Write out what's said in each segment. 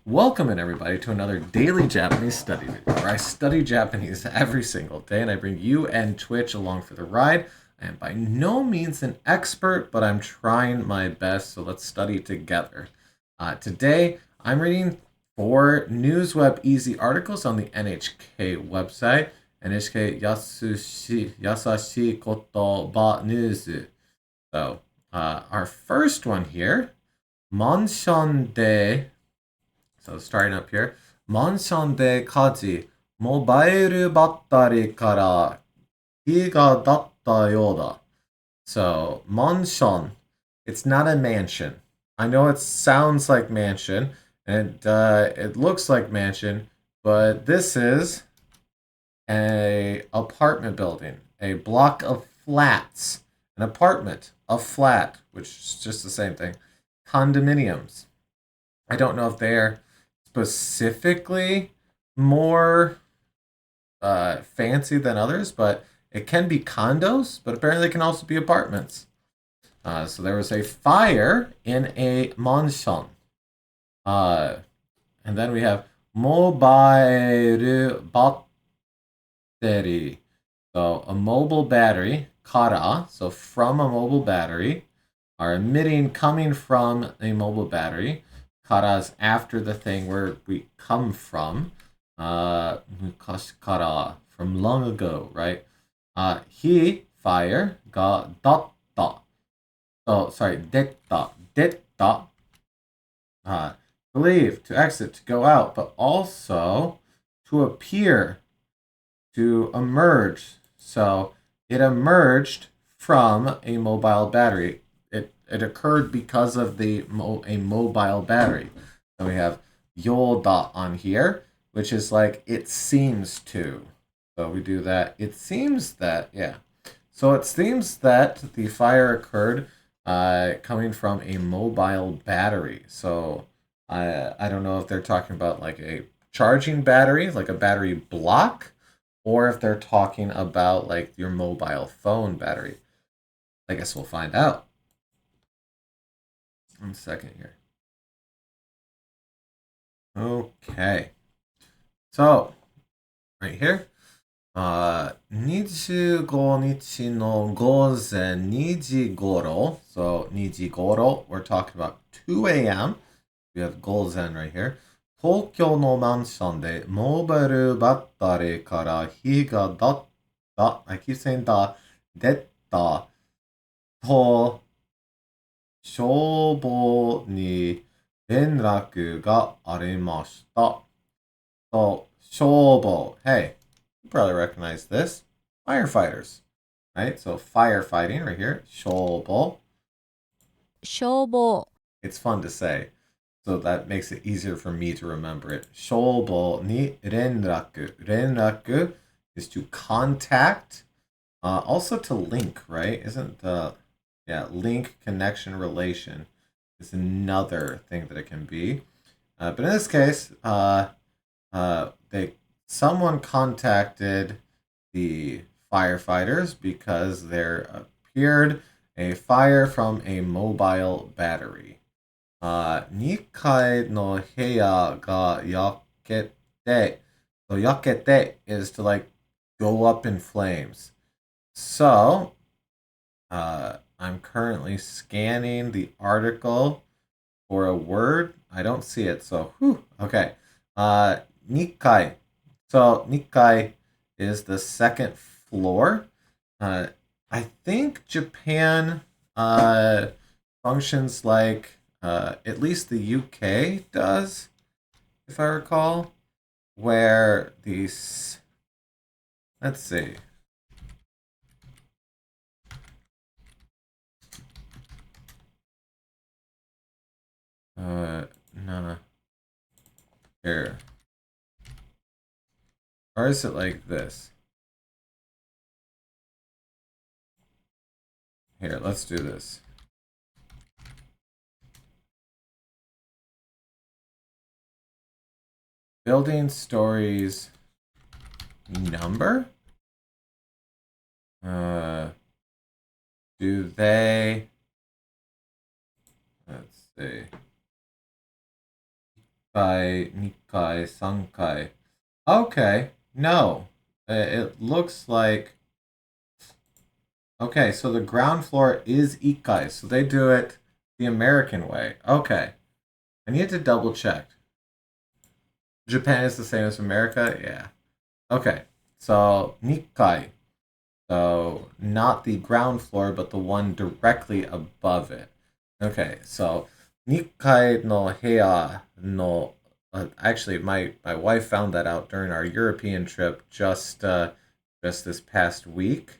Welcome in everybody to another daily Japanese study video where I study Japanese every single day and I bring you and Twitch along for the ride. I am by no means an expert, but I'm trying my best, so let's study together. Today, I'm reading 4 NewsWeb Easy articles on the NHK website, NHK Yasashi Kotoba News. So, our first one here, Mansion de So starting up here, マンションで火事、モバイルバッテリーから火が出ったようだ. So, mansion, it's not a mansion. I know it sounds like mansion, and it looks like mansion, but this is a apartment building, a block of flats, an apartment, a flat, which is just the same thing. Condominiums. I don't know if they're specifically more fancy than others, but it can be condos, but apparently it can also be apartments. So there was a fire in a mansion. And then we have mobile battery. So a mobile battery, kara, so from a mobile battery, are emitting coming from a mobile battery. Kara's after the thing where we come from. Mukashi kara, from long ago, right? He, fire, ga datta. Oh, sorry, detta. Detta. To leave, to exit, to go out, but also to appear, to emerge. So it emerged from a mobile battery. It occurred because of a mobile battery. So we have yoda on here, which is like it seems to. So we do that. It seems that, yeah. So it seems that the fire occurred coming from a mobile battery. So I don't know if they're talking about like a charging battery, like a battery block, or if they're talking about like your mobile phone battery. I guess we'll find out. 1 second here. Okay. So, right here. 25日の午前2時頃. So, 2時頃, we're talking about 2 a.m. We have 午前 right here. 東京のマンションでモバイルバッテリーから火が出った。I keep saying 出た。と、消防に連絡がありました。So, 消防. Hey, you probably recognize this. Firefighters, right? So, firefighting right here. 消防. 消防 It's fun to say. So that makes it easier for me to remember it. 消防に連絡. 連絡 is to contact. Also to link, right? Isn't the link, connection, relation is another thing that it can be. But in this case, someone contacted the firefighters because there appeared a fire from a mobile battery. 2階の部屋が焼けて, so 焼けて is to like go up in flames. So, I'm currently scanning the article for a word. I don't see it, so okay. 2階. So 2階 is the second floor. I think Japan functions like at least the UK does, if I recall, where these. Let's see. No. Here. Or is it like this? Here, let's do this. Building stories number? Do they? Let's see. 1回, 2回, 3回. Okay, no. It looks like... Okay, so the ground floor is ikai, so they do it the American way. Okay, I need to double check. Japan is the same as America? Yeah. Okay, so nikai. So not the ground floor, but the one directly above it. Okay, so nikai no heya no... actually, my wife found that out during our European trip just this past week.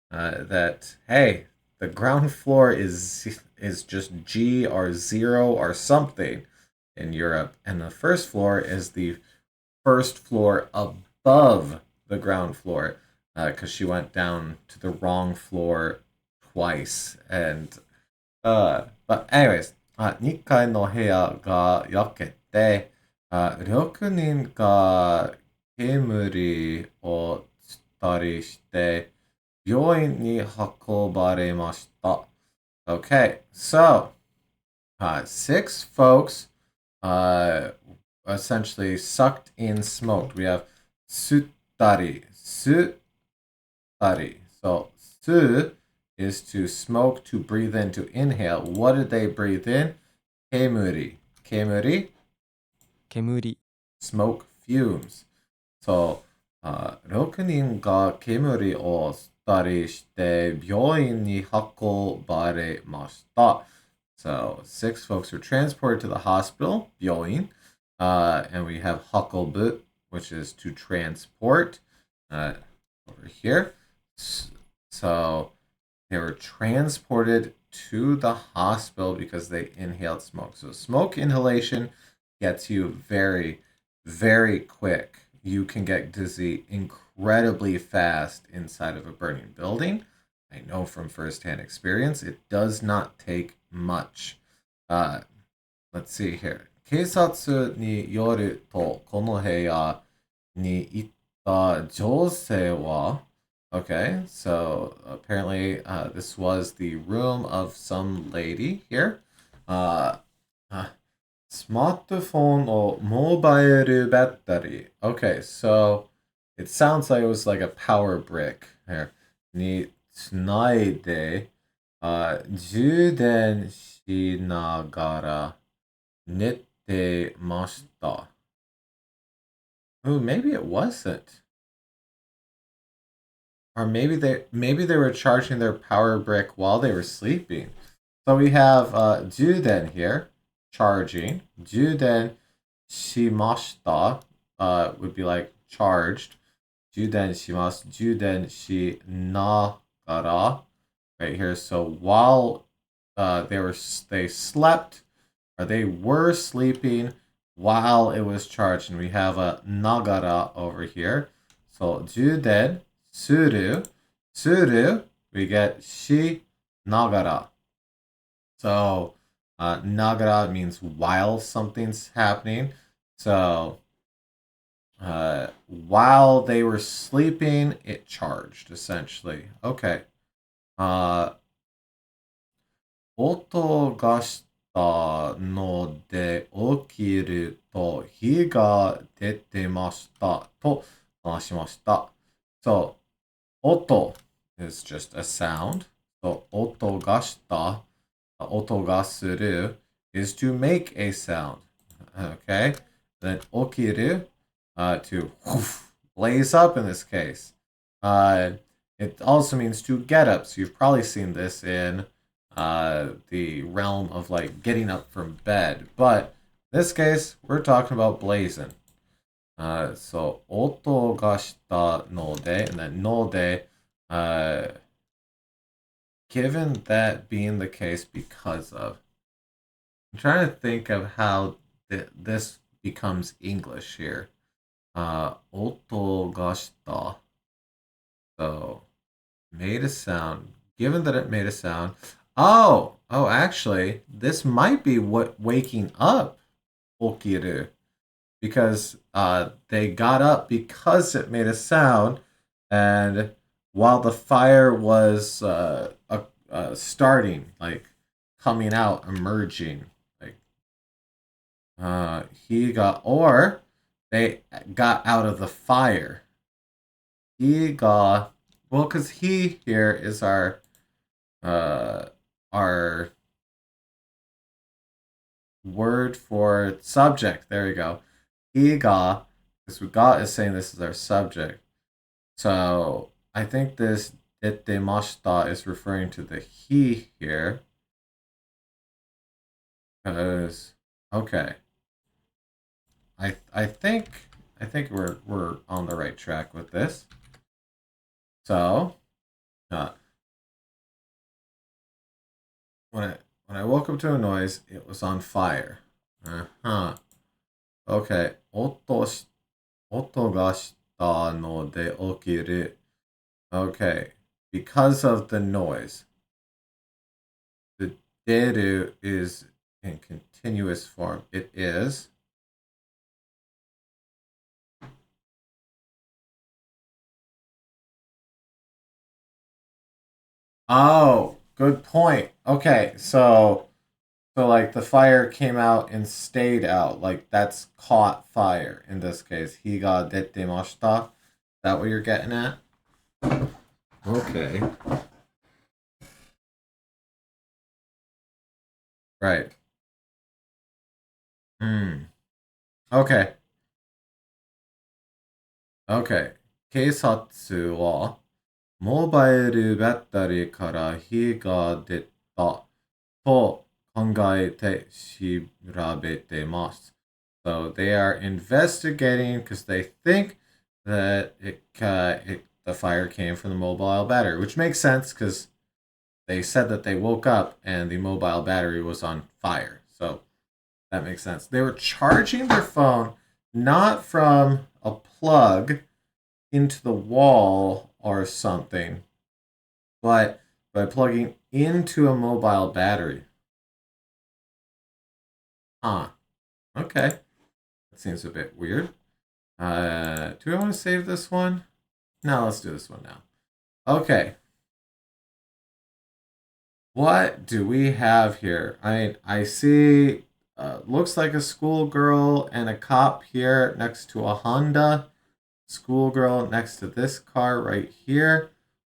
That hey, the ground floor is just G or zero or something in Europe, and the first floor is the first floor above the ground floor, because she went down to the wrong floor twice. And but anyways, 2階の部屋が焼けて、6人が煙をしたりして病院に運ばれました。Okay, so 6 folks essentially sucked in smoke. We have sutari, sutari. So su is to smoke, to breathe in, to inhale. What did they breathe in? Kemuri. Kemuri? 煙 Smoke fumes. So 6人が煙を吸ったりして病院に運ばれました。So 6 folks were transported to the hospital, 病院. And we have hakobu, which is to transport, over here. So they were transported to the hospital because they inhaled smoke. So smoke inhalation gets you very, very quick. You can get dizzy incredibly fast inside of a burning building. I know from firsthand experience, it does not take much. Let's see here. 警察によると、この部屋にいた女性は Okay, so apparently this was the room of some lady here. Smartphone or mobile battery. Okay, so it sounds like it was like a power brick here. につないで、充電しながら寝てました。Ooh, maybe it wasn't. Or maybe they were charging their power brick while they were sleeping. So we have juden here, charging. Juden shimashita would be like charged. Juden shimasu. Juden shinagara. Right here. So while they slept, or they were sleeping while it was charged, and we have a nagara over here. So juden suru, suru, we get shi nagara. So nagara means while something's happening. So while they were sleeping, it charged, essentially. Okay. 音がしたので起きると火が出てましたと話しました。So, 音 is just a sound. So, 音がした、音がする is to make a sound. Okay? Then 起きる to blaze up in this case. It also means to get up. So you've probably seen this in the realm of like getting up from bed. But in this case, we're talking about blazing. So 音がしたので, and then ので, given that being the case because of. I'm trying to think of how this becomes English here. 音がした. So, made a sound. Given that it made a sound. Oh, actually, this might be what waking up okiru. Because they got up because it made a sound, and while the fire was starting, like coming out, emerging, like he got, or they got out of the fire. He got, well, because he here is our word for subject. There we go. He got, because we got is saying this is our subject. So I think this dettemashita is referring to the he here. Because okay. I think we're on the right track with this. So when I woke up to a noise, it was on fire. Uh-huh. Okay. 音がしたので起きる. Okay. Because of the noise. The deru is in continuous form. It is. Oh, good point. Okay, so like the fire came out and stayed out. Like that's caught fire in this case. Higa dettemashita. Is that what you're getting at? Okay. Right. Hmm. Okay. Okay. 警察はモバイルバッテリーから火が出たと考えて調べてます。So they are investigating because they think that the fire came from the mobile battery, which makes sense because they said that they woke up and the mobile battery was on fire. So that makes sense. They were charging their phone not from a plug into the wall or something, but by plugging into a mobile battery. Huh. Okay. That seems a bit weird. Do I want to save this one? No, let's do this one now. Okay. What do we have here? I see looks like a schoolgirl and a cop here next to a Honda. Schoolgirl next to this car right here.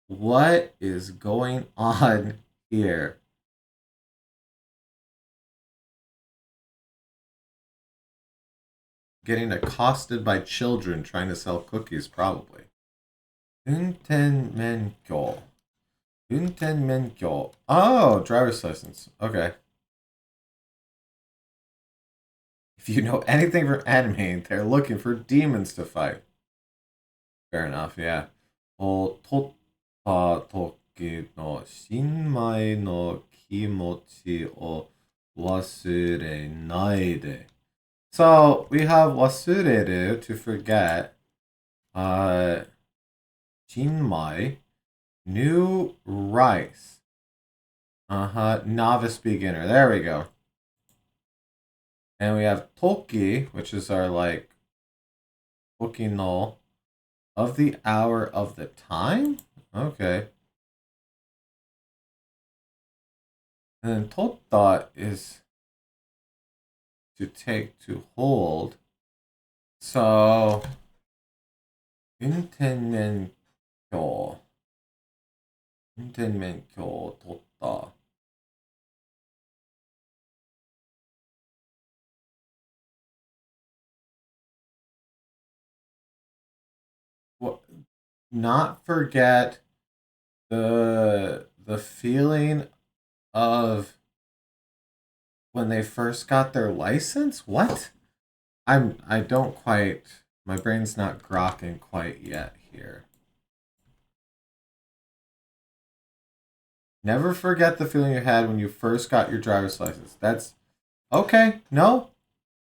What is going on here? Getting accosted by children trying to sell cookies, probably. 運転免許. 運転免許. Oh, driver's license. Okay. If you know anything from anime, they're looking for demons to fight. Fair enough, yeah. を取った時の新米の気持ちを忘れないで. So we have wasureru to forget. Shinmai, new rice. Novice beginner. There we go. And we have toki, which is our like toki no of the hour of the time. Okay. And then totta is to take, to hold. So, 運転免許. 運転免許を取った. What? Not forget the feeling of when they first got their license? What? I don't quite, my brain's not grokking quite yet here. Never forget the feeling you had when you first got your driver's license. That's okay. No,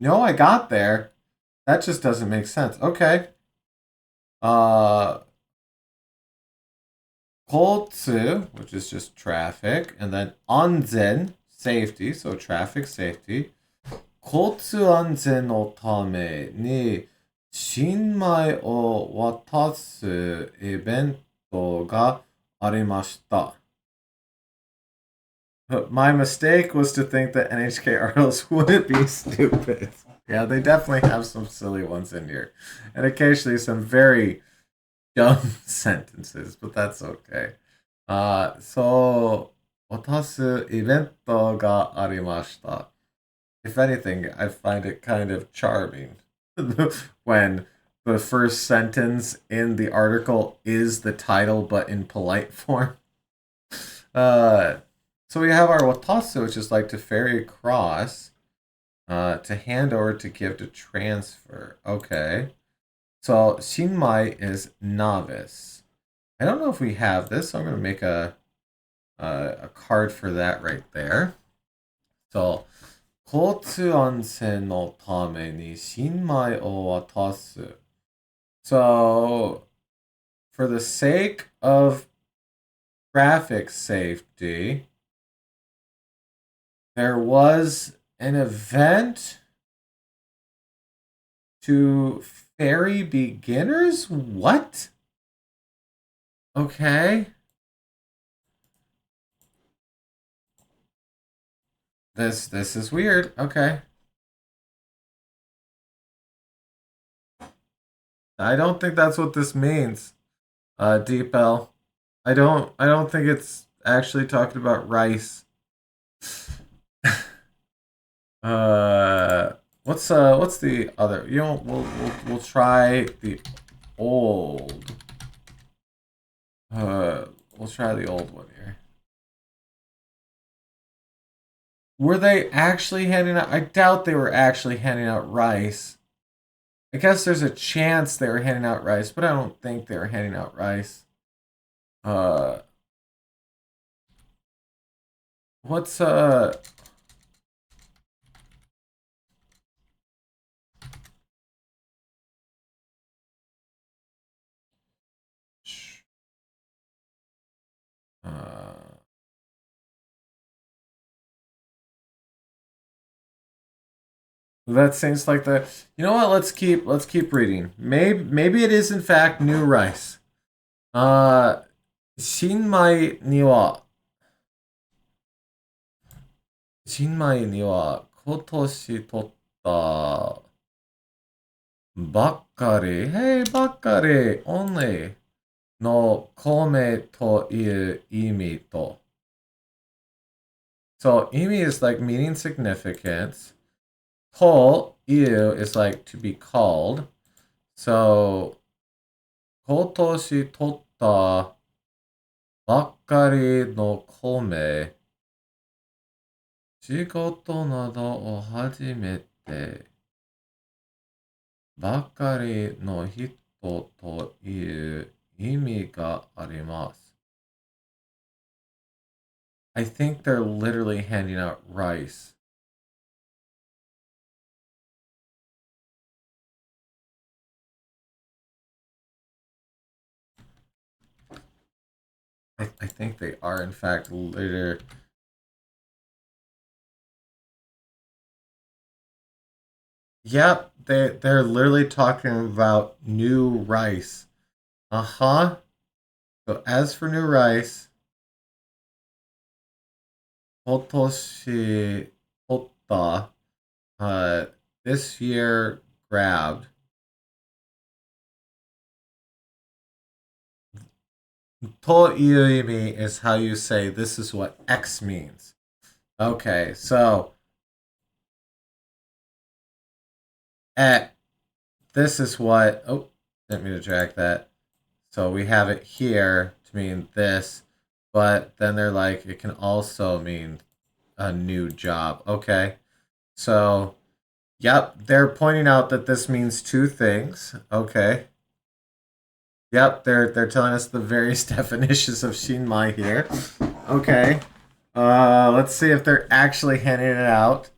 I got there. That just doesn't make sense. Okay. Kotsu, which is just traffic, and then anzen, safety, so traffic safety. 交通安全のために新米を渡すイベントがありました. But my mistake was to think that NHK articles wouldn't be stupid. Yeah, they definitely have some silly ones in here. And occasionally some very dumb sentences, but that's okay. そう、渡すイベントがありました。If anything, I find it kind of charming when the first sentence in the article is the title but in polite form. Uh, so we have our watasu, which is like to ferry across, to hand over, to give, to transfer. Okay. So shinmai is novice. I don't know if we have this, so I'm going to make a card for that right there. So 交通安全のために新米を渡す. So, for the sake of traffic safety, there was an event to ferry beginners? What? Okay. This is weird. Okay. I don't think that's what this means. Deep L. I don't think it's actually talking about rice. What's the other? You know, we'll try the old. We'll try the old one here. Were they actually handing out? I doubt they were actually handing out rice. I guess there's a chance they were handing out rice, but I don't think they were handing out rice. What's that seems like the. You know what? Let's keep reading. Maybe it is in fact new rice. Shinmai ni wa Shinmai ni wa kotoshi totta bakkari. Hey, bakkari only no kome to iu imi to. So imi is like meaning significance. To iu is like to be called. So kotoshi totta bakkari no kome 仕事などを始めてばかりの人という意味があります。I think they're literally handing out rice. I think they are in fact literally. Yep, they're literally talking about new rice. Uh-huh. So as for new rice, Hotoshi Hotta, this year grabbed. To iuimi is how you say this is what X means. Okay, so this is what, oh, didn't mean to drag that. So we have it here to mean this, but then they're like, it can also mean a new job. Okay, so, yep, they're pointing out that this means two things. Okay. Yep, they're telling us the various definitions of Shinmai here. Okay. Let's see if they're actually handing it out.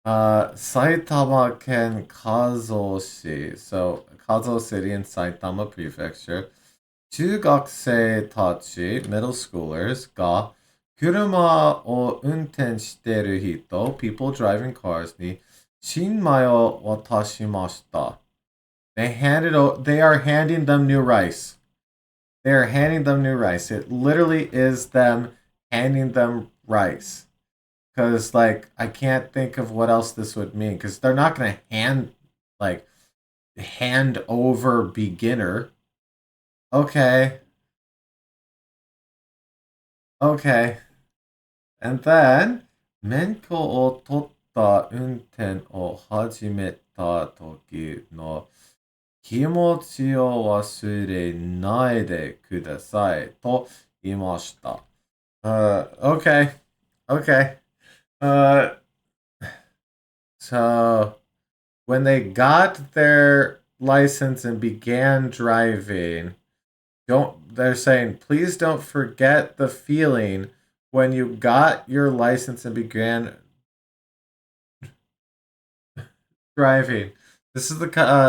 Saitama Ken Kazoshi. So Kazo City in Saitama Prefecture. 中学生たち middle schoolers が車を運転している人 people driving cars に新米を渡しました。They are handing them new rice. They are handing them new rice. It literally is them handing them rice. Because, like, I can't think of what else this would mean. Because they're not going to hand over beginner. Okay. Okay. And then, 免許を取った運転を始めた時の気持ちを忘れないでくださいと言いました。Okay. Okay. Uh, so when they got their license and began driving, they're saying, please don't forget the feeling when you got your license and began driving. This is the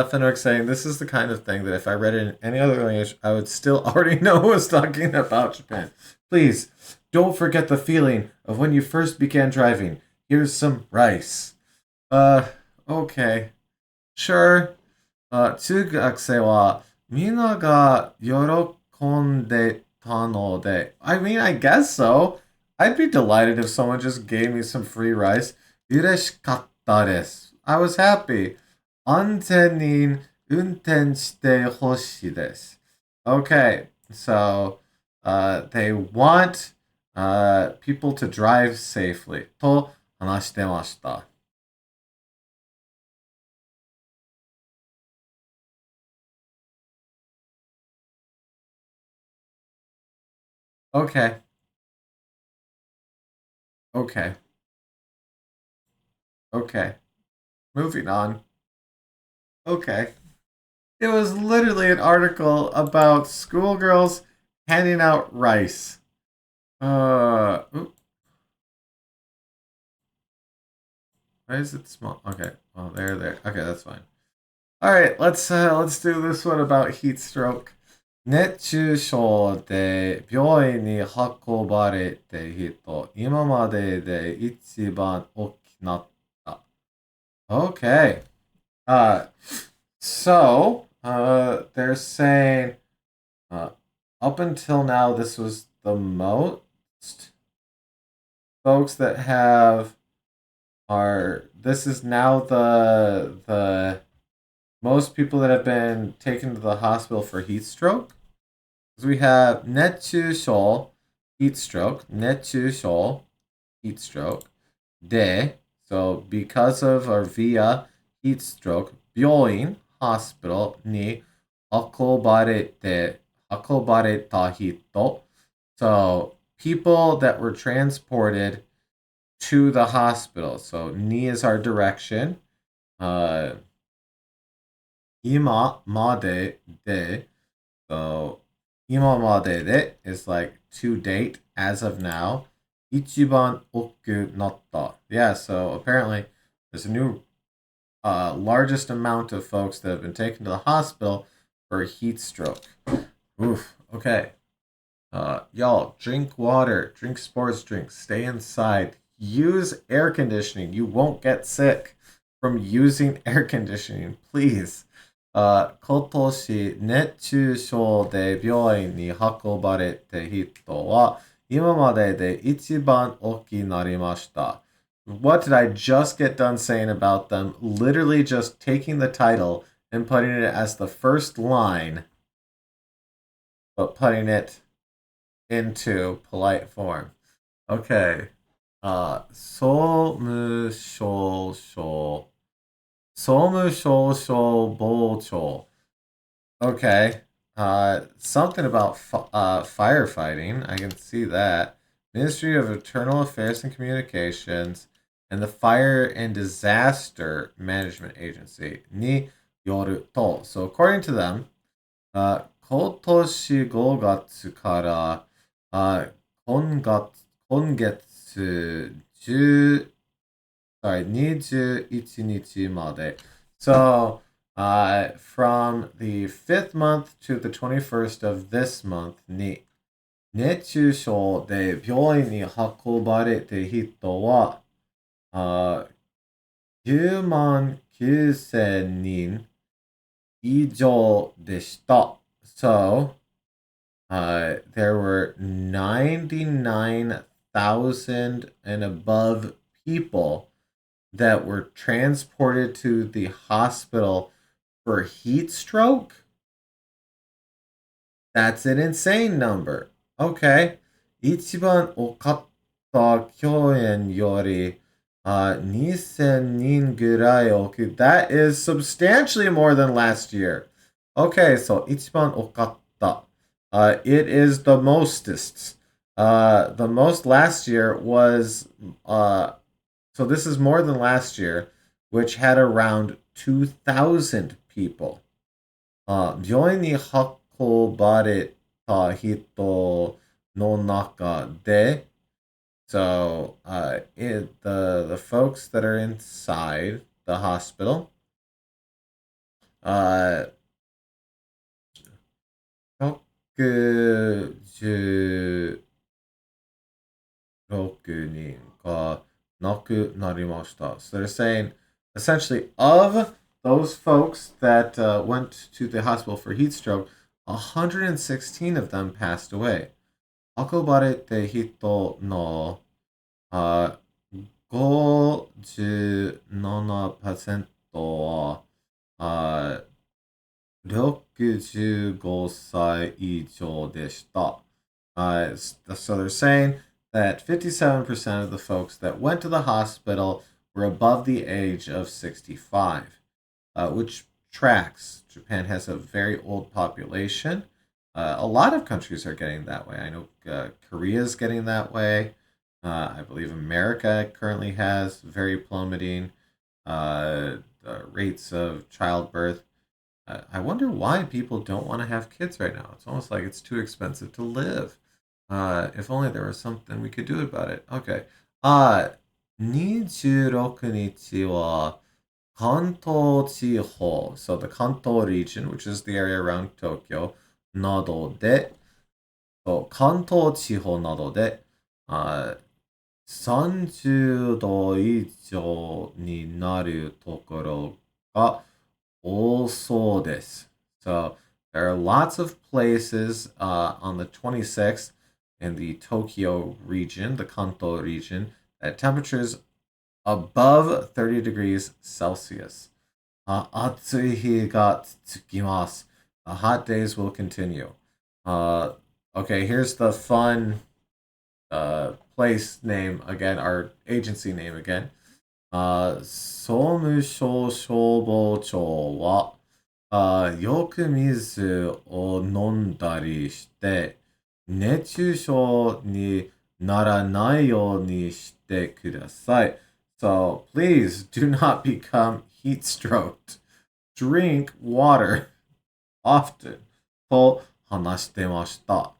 Fenwick saying this is the kind of thing that if I read it in any other language, I would still already know was talking about Japan. Please don't forget the feeling of when you first began driving. Here's some rice. Okay, sure. 中学生はみんなが喜んでたので、I mean, I guess so. I'd be delighted if someone just gave me some free rice. 嬉しかったです。I was happy. 安全に運転してほしいです。Okay, so they want people to drive safely と話してました。Okay. Okay. Okay. Moving on. Okay. It was literally an article about schoolgirls handing out rice. Oop, why is it small? Okay. Well, there. Okay, that's fine. All right, let's do this one about heat stroke. 熱中症で病院に運ばれて人、今までで一番大きなった。Okay. Uh, they're saying, uh, up until now, this was the most folks that have are. This is now the most people that have been taken to the hospital for heat stroke. So we have 熱中症 heat stroke, 熱中症 heat stroke, で so because of or via heat stroke, 病院 hospital に運ばれた人 so people that were transported to the hospital. So ni is our direction. Ima made de. So ima made de is like to date, as of now. Ichiban oku natta. Yeah, so apparently there's a new largest amount of folks that have been taken to the hospital for heat stroke. Oof. Okay. Y'all, drink water, drink sports drinks, stay inside, use air conditioning. You won't get sick from using air conditioning, please. 今年熱中症で病院に運ばれた人は今までで一番大きくなりました。What did I just get done saying about them? Literally just taking the title and putting it as the first line, but putting it into polite form. Okay. 総務省消防庁. Okay. Something about firefighting. I can see that. Ministry of Internal Affairs and Communications and the Fire and Disaster Management Agency. Ni yoru to. So according to them, 今年5月から今月10 sorry, 21日まで. So, from the 5th month to the 21st of this month に、熱中症で病院に運ばれた人は、9万9000人以上でした。So, there were 99,000 1,000 and above people that were transported to the hospital for heat stroke. That's an insane number. Okay. 一番多かった去年より2000人ぐらい多く That is substantially more than last year. Okay, so 一番多かった。It is the mostest. The most last year was so this is more than last year, which had around 2,000 people. 病院に運ばれた人の中で So the folks that are inside the hospital, 66人が亡くなりました. So they're saying, essentially, of those folks that went to the hospital for heat stroke, 116 of them passed away. 運ばれた人の57%は65歳以上でした. So they're saying that 57% of the folks that went to the hospital were above the age of 65, which tracks. Japan has a very old population. A lot of countries are getting that way. I know Korea is getting that way. I believe America currently has very plummeting rates of childbirth. I wonder why people don't want to have kids right now. It's almost like it's too expensive to live. If only there was something we could do about it. Okay. 26日は関東地方, so the Kanto region, which is the area around Tokyo, などで、関東地方などで、30度以上になるところが多そうです. So there are lots of places on the 26th in the Tokyo region, the Kanto region, at temperatures above 30 degrees Celsius. 暑い日が続きます. The hot days will continue. Okay, here's the fun place name again, our agency name again. 総務省消防庁はよく水を飲んだりして熱中症にならないようにしてください. So please do not become heat stroked. Drink water often. と話してました.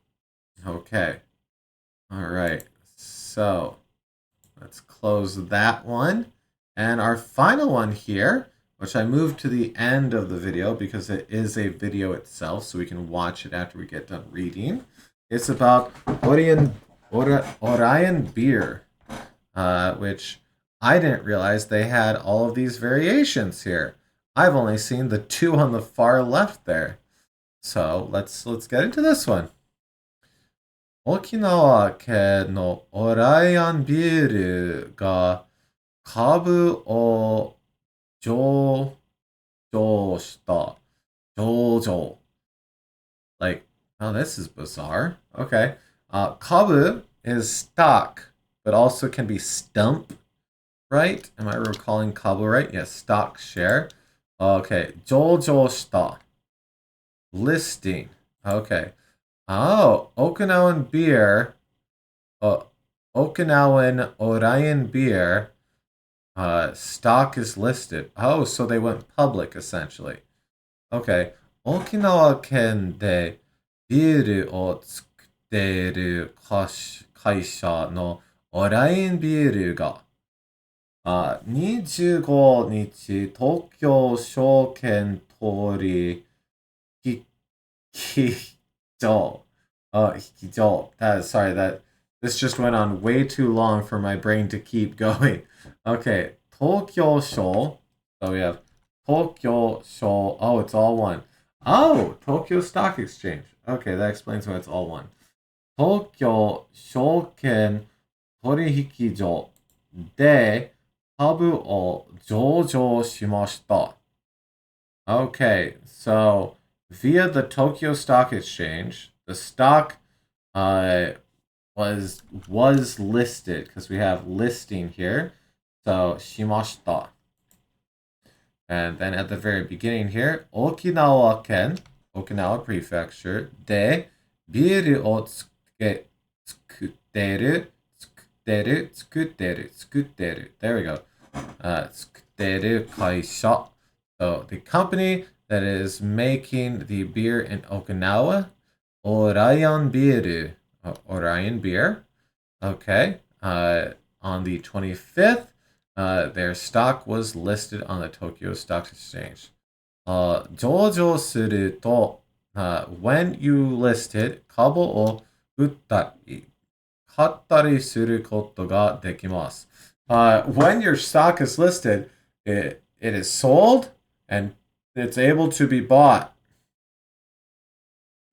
Okay. All right. So let's close that one. And our final one here, which I moved to the end of the video because it is a video itself, so we can watch it after we get done reading. It's about Orion beer, which I didn't realize they had all of these variations here. I've only seen the two on the far left there. So let's get into this one. 沖縄県のオライアンビールが株を上場した。上場. Like, oh, this is bizarre. Okay. Kabu is stock, but also can be stump, right? Am I recalling Kabu right? Yes, stock share. Okay. 上場した. Listing. Okay. Oh, Okinawan beer. Okinawan Orion beer. Stock is listed. Oh, so they went public essentially. Okay. 沖縄県でビールを作っている会社のオラインビールが25日東京証券通り引き上. Sorry, this just went on way too long for my brain to keep going. Okay, Tokyo Sho. So we have Tokyo Sho. Oh, it's all one. Oh, Tokyo Stock Exchange. Okay, that explains why it's all one. Tokyo Shoken 取引所で株を上場しました。Okay, so via the Tokyo Stock Exchange, the stock was listed because we have listing here. So shimashita. And then at the very beginning here, Okinawa Ken, Okinawa Prefecture, de biru o tsukutteru. There we go. Tsukutteru kaisha. So the company that is making the beer in Okinawa, Orion Beer. Orion Beer. Okay. On the 25th, their stock was listed on the Tokyo Stock Exchange. 上場すると、when you listed, 株を売ったり、買ったりすることができます。When your stock is listed, it is sold and it's able to be bought.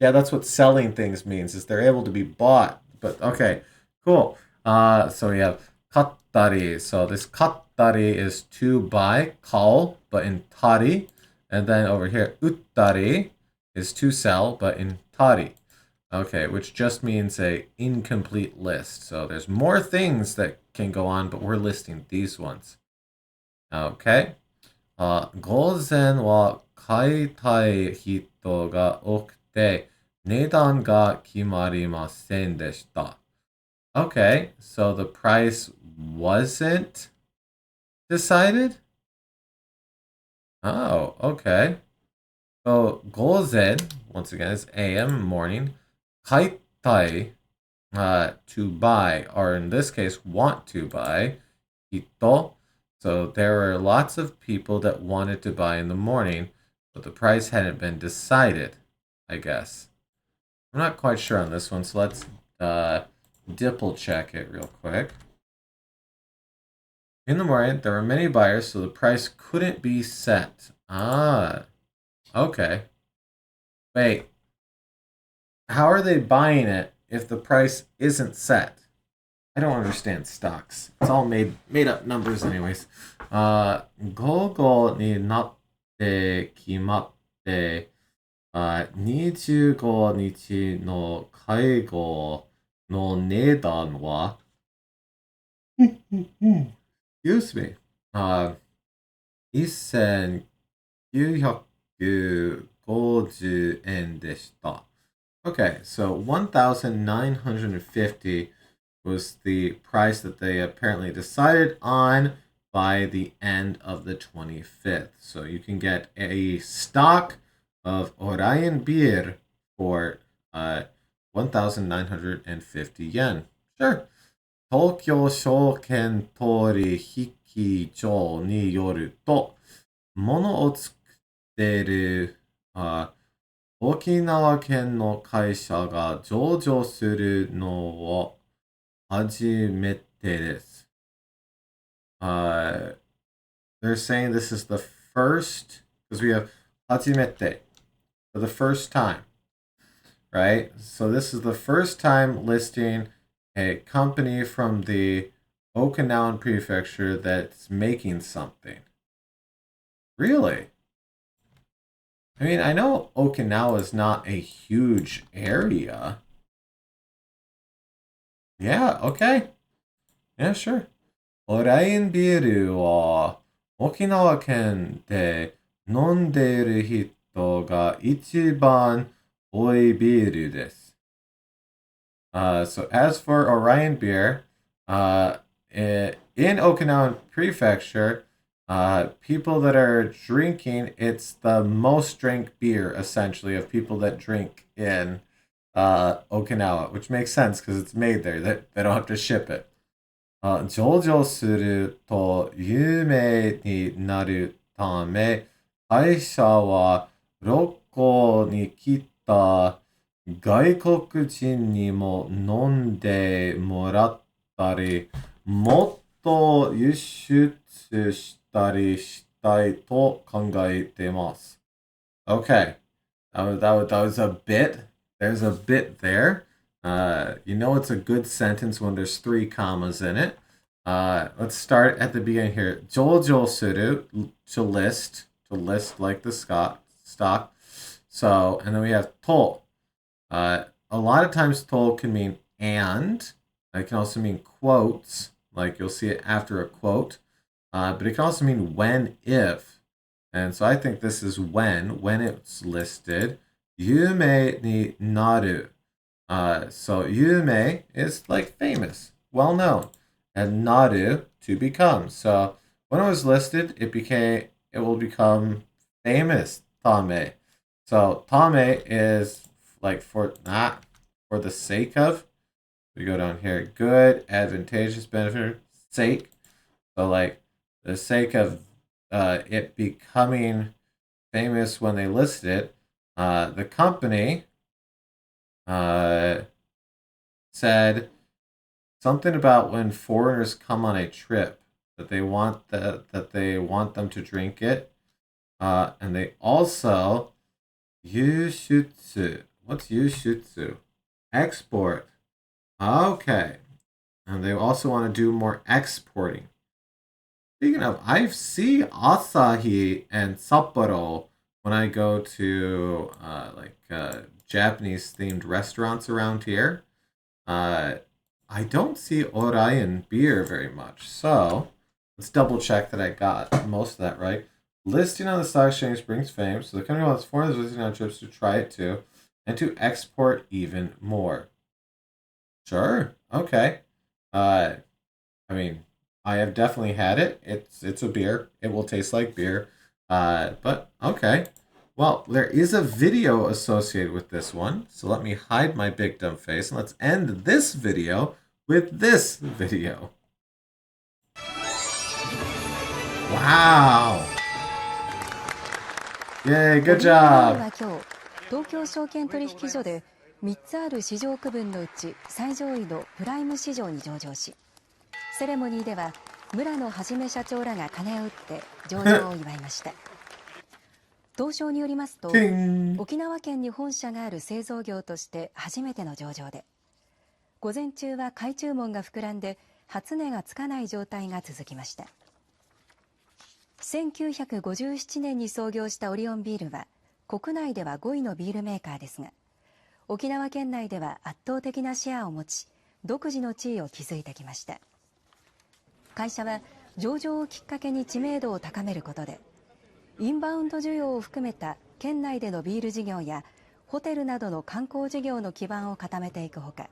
Yeah, that's what selling things means, is they're able to be bought. But okay, cool. So we have kattari. So this kattari is to buy, kau, but in tari. And then over here, uttari is to sell, but in tari. Okay, which just means a incomplete list. So there's more things that can go on, but we're listing these ones. Okay. 午前は買いたい人が多くて、値段が決まりませんでした。Okay, so the price wasn't decided? Oh, okay. So, 午前, once again, is AM, morning. 買いたい, to buy, or in this case, want to buy. 人. So there were lots of people that wanted to buy in the morning, but the price hadn't been decided, I guess. I'm not quite sure on this one, so let's dipple check it real quick. In the morning, there were many buyers, so the price couldn't be set. Ah, okay. Wait, how are they buying it if the price isn't set? I don't understand stocks. It's all made up numbers anyways. 午後になって決まって、25日の会合の値段は excuse me. 1950円でした。Okay, so 1,950 was the price that they apparently decided on by the end of the 25th. So you can get a stock of Orion beer for 1,950 yen. Sure. 東京証券取引所によると、物を作っている沖縄県の会社が上場するのを初めてです。They're saying this is the first, because we have 初めて, for the first time, right? So this is the first time listing a company from the Okinawan prefecture that's making something. Really? I mean, I know Okinawa is not a huge area. Yeah, okay. Yeah, sure. オラインビールは沖縄県で飲んでいる人が一番多いビールです。So as for Orion beer, in Okinawan Prefecture, people that are drinking, it's the most drink beer, essentially, of people that drink in Okinawa, which makes sense because it's made there. They don't have to ship it. 上場すると有名になるため、会社はロコに来た外国人にも飲んでもらったり、もっと輸出したりしたいと考えています。Okay, that was a bit. There's a bit there. You know it's a good sentence when there's 3 commas in it. Let's start at the beginning here. 조조 suru, to list like the stock. So, and then we have to. A lot of times to can mean and. It can also mean quotes, like you'll see it after a quote. But it can also mean when, if. And so I think this is when it's listed. Yume ni naru. So yume is like famous, well known, and naru to become. So when it was listed, it will become famous. Tame. So tame is like for not for the sake of. We go down here, good, advantageous, benefit, sake. So like the sake of it becoming famous when they listed it. The company said something about when foreigners come on a trip that they want them to drink it, and they also yushutsu. What's yushutsu? Export. Okay, and they also want to do more exporting. Speaking of, I see Asahi and Sapporo when I go to Japanese themed restaurants around here. I don't see Orion beer very much, so let's double check that I got most of that right. Listing on the stock exchange brings fame, so the company wants foreigners visiting on trips to try it too, and to export even more. Sure, okay. I mean, I have definitely had it. It's a beer. It will taste like beer. But okay. Well, there is a video associated with this one, so let me hide my big dumb face and let's end this video with this video. Wow! Yay, good オリオンビール job! は今日、東京証券取引所で3つある市場区分のうち最上位のプライム市場に上場し、セレモニーでは村野はじめ社長らが鐘を打って上場を祝いました。東証によりますと、沖縄県に本社がある製造業として初めての上場で、午前中は買い注文が膨らんで初値がつかない状態が続きました。1957年に創業したオリオンビールは国内では5位のビールメーカーですが、沖縄県内では圧倒的なシェアを持ち、独自の地位を築いてきました。会社は上場をきっかけに知名度を高めることで、インバウンド需要を含めた県内でのビール事業やホテルなどの観光事業の基盤を固めていくほか、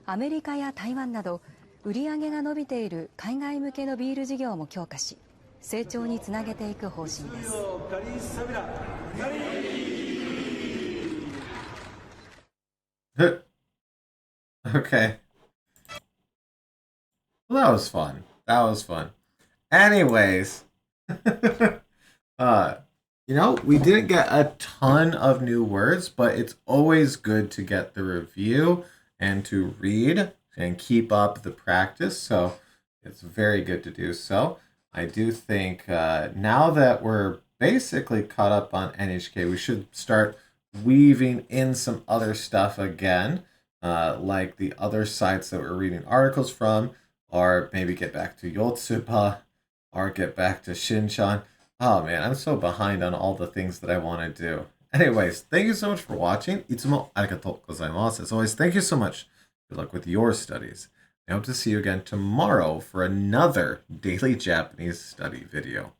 アメリカや台湾など売り上げが伸びている海外向けのビール事業も強化し、成長につなげていく方針です。Okay. Well, that was fun. That was fun. Anyways, we didn't get a ton of new words, but it's always good to get the review and to read and keep up the practice. So it's very good to do so. I do think now that we're basically caught up on NHK, we should start weaving in some other stuff again, like the other sites that we're reading articles from, or maybe get back to Yotsuba, or get back to Shinchan. Oh man, I'm so behind on all the things that I want to do. Anyways, thank you so much for watching. Itsumo arigatou gozaimasu. As always, thank you so much. Good luck with your studies. I hope to see you again tomorrow for another daily Japanese study video.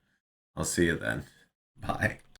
I'll see you then. Bye.